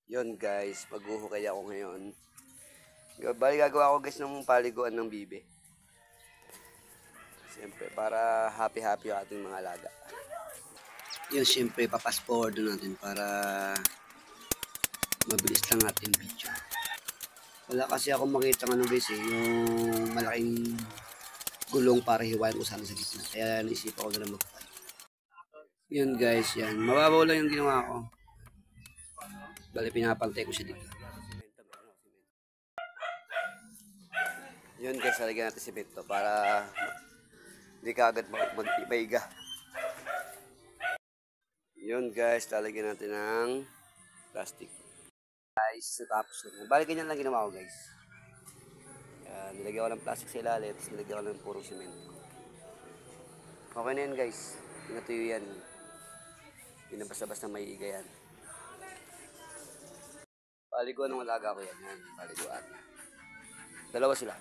Yun guys, maghuhukay ako ngayon. Bali gagawa ko guys ng paliguan ng bibe. Siyempre, para happy-happy yung ating mga alaga. Yun, siyempre, papas forward natin para mabilis lang ating video. Wala kasi ako makita ng ano guys yung malaking gulong para hiwain ko sana sa gitna. Kaya naisip ako na mag-fight. Yun guys, yan. Mababaw lang yung ginawa ko. Bali, pinapantay ko siya dito. Yun guys, halagyan natin simento para hindi ka agad magpaiga. Yun guys, lalagyan natin ng plastic. Guys, tapos na. Bali, ganyan lang ginawa ko guys. Nilagyan ko ng plastic sa ilalim, tapos nilagyan ko ng purong simento. Okay na yun guys. Pinatuyo yan. Pinabasa-basa may iga yan. Paliguan ng alaga ko yan. Paliguan. Dalawa sila.